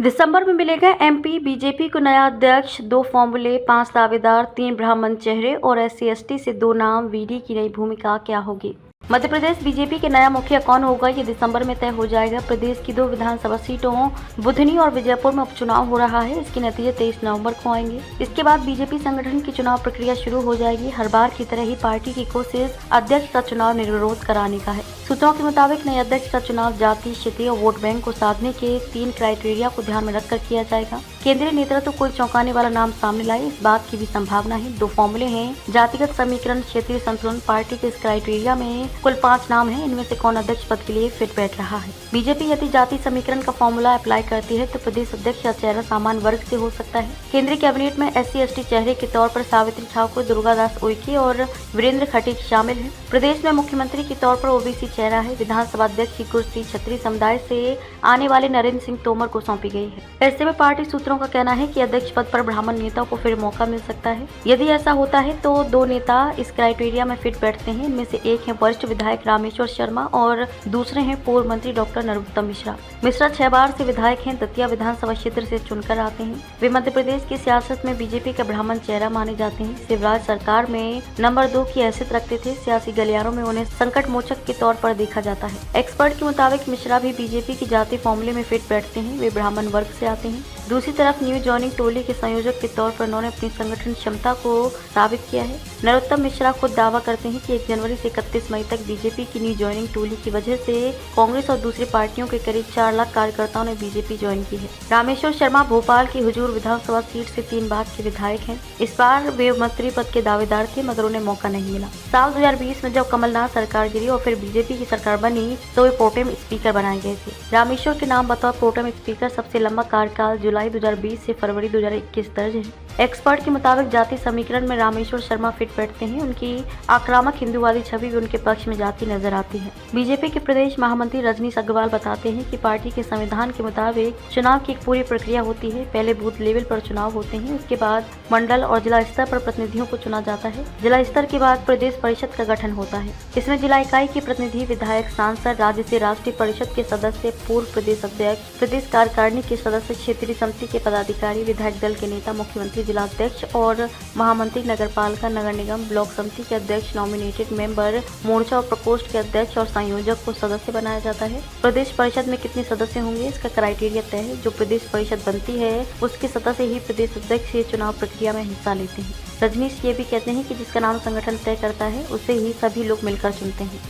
दिसंबर में मिलेगा MP BJP को नया अध्यक्ष, 2 फॉर्मूले, 5 दावेदार, 3 ब्राह्मण चेहरे और SC/ST से 2 नाम। वीडी की नई भूमिका क्या होगी? मध्य प्रदेश बीजेपी के नया मुखिया कौन होगा, ये दिसंबर में तय हो जाएगा। प्रदेश की 2 विधानसभा सीटों बुधनी और विजयपुर में उपचुनाव हो रहा है। इसके नतीजे 23 नवंबर को आएंगे। इसके बाद बीजेपी संगठन की चुनाव प्रक्रिया शुरू हो जाएगी। हर बार की तरह ही पार्टी की कोशिश अध्यक्ष का चुनाव निर्विरोध कराने का है। सूत्रों के मुताबिक नए अध्यक्ष का चुनाव जाति, क्षत्रिय और वोट बैंक को साधने के 3 क्राइटेरिया को ध्यान में रखकर किया जाएगा। केंद्रीय नेतृत्व कोई चौंकाने वाला नाम सामने लाए, इस बात की भी संभावना है। 2 फॉर्मूले हैं, जातिगत समीकरण, क्षेत्रीय संतुलन। पार्टी के इस क्राइटेरिया में कुल 5 नाम हैं। इनमें से कौन अध्यक्ष पद के लिए फिट बैठ रहा है? बीजेपी यदि जाति समीकरण का फॉर्मूला अप्लाई करती है तो प्रदेश अध्यक्ष का चेहरा सामान्य वर्ग से हो सकता है। केंद्रीय कैबिनेट में SC/ST चेहरे के तौर पर सावित्री ठाकुर, दुर्गादास उइके और वीरेंद्र खटीक शामिल हैं। प्रदेश में मुख्यमंत्री के तौर पर OBC चेहरा है। विधानसभा अध्यक्ष की कुर्सी क्षत्रिय समुदाय से आने वाले नरेंद्र सिंह तोमर को सौंपी गई है। ऐसे में पार्टी सूत्रों का कहना है कि अध्यक्ष पद पर ब्राह्मण नेताओं को फिर मौका मिल सकता है। यदि ऐसा होता है तो 2 नेता इस क्राइटेरिया में फिट बैठते हैं। इनमें से एक है वरिष्ठ विधायक रामेश्वर शर्मा और दूसरे हैं पूर्व मंत्री डॉक्टर नरोत्तम मिश्रा। मिश्रा 6 बार से विधायक हैं, दतिया विधानसभा क्षेत्र से चुनकर आते हैं। वे मध्य प्रदेश की सियासत में बीजेपी का ब्राह्मण चेहरा माने जाते हैं। शिवराज सरकार में नंबर 2 की हैसियत रखते थे। सियासी गलियारों में उन्हें संकट मोचक के तौर पर देखा जाता है। एक्सपर्ट के मुताबिक मिश्रा भी बीजेपी की जाति फॉर्मूले में फिट बैठते हैं। वे ब्राह्मण वर्ग से आते हैं। दूसरी तरफ न्यू जॉइनिंग टोली के संयोजक के तौर पर उन्होंने अपनी संगठन क्षमता को साबित किया है। नरोत्तम मिश्रा खुद दावा करते हैं कि 1 जनवरी से 31 मई तक बीजेपी की न्यू जॉइनिंग टोली की वजह से कांग्रेस और दूसरी पार्टियों के करीब 4 लाख कार्यकर्ताओं ने बीजेपी ज्वाइन की है। रामेश्वर शर्मा भोपाल की हुजूर विधानसभा सीट से 3 बार के विधायक हैं। इस बार वे मंत्री पद के दावेदार थे मगर उन्हें मौका नहीं मिला। साल 2020 में जब कमलनाथ सरकार गिरी और फिर बीजेपी की सरकार बनी तो वे प्रोटेम स्पीकर बनाए गए थे। रामेश्वर के नाम बतौर प्रोटेम स्पीकर सबसे लंबा कार्यकाल जुलाई 2020 से फरवरी 2021 दर्ज है। एक्सपर्ट के मुताबिक जाति समीकरण में रामेश्वर शर्मा फिट बैठते हैं। उनकी आक्रामक हिंदूवादी छवि भी उनके पक्ष में जाती नजर आती है। बीजेपी के प्रदेश महामंत्री रजनीश अग्रवाल बताते हैं कि पार्टी के संविधान के मुताबिक चुनाव की एक पूरी प्रक्रिया होती है। पहले बूथ लेवल पर चुनाव होते हैं, उसके बाद मंडल और जिला स्तर पर प्रतिनिधियों को चुना जाता है। जिला स्तर के बाद प्रदेश परिषद का गठन होता है। इसमें जिला इकाई के प्रतिनिधि, विधायक, सांसद, राज्य से राष्ट्रीय परिषद के सदस्य, पूर्व प्रदेश अध्यक्ष, प्रदेश कार्यकारिणी के सदस्य, क्षेत्रीय समिति के पदाधिकारी, विधायक दल के नेता, मुख्यमंत्री, जिला अध्यक्ष और महामंत्री, नगर पालिका, नगर निगम, ब्लॉक समिति के अध्यक्ष, नॉमिनेटेड मेंबर, मोर्चा और प्रकोष्ठ के अध्यक्ष और संयोजक को सदस्य बनाया जाता है। प्रदेश परिषद में कितने सदस्य होंगे इसका क्राइटेरिया तय है। जो प्रदेश परिषद बनती है उसके सदस्य ही प्रदेश अध्यक्ष ये चुनाव प्रक्रिया में हिस्सा लेते हैं। रजनीश ये भी कहते हैं कि जिसका नाम संगठन तय करता है उसे ही सभी लोग मिलकर चुनते हैं।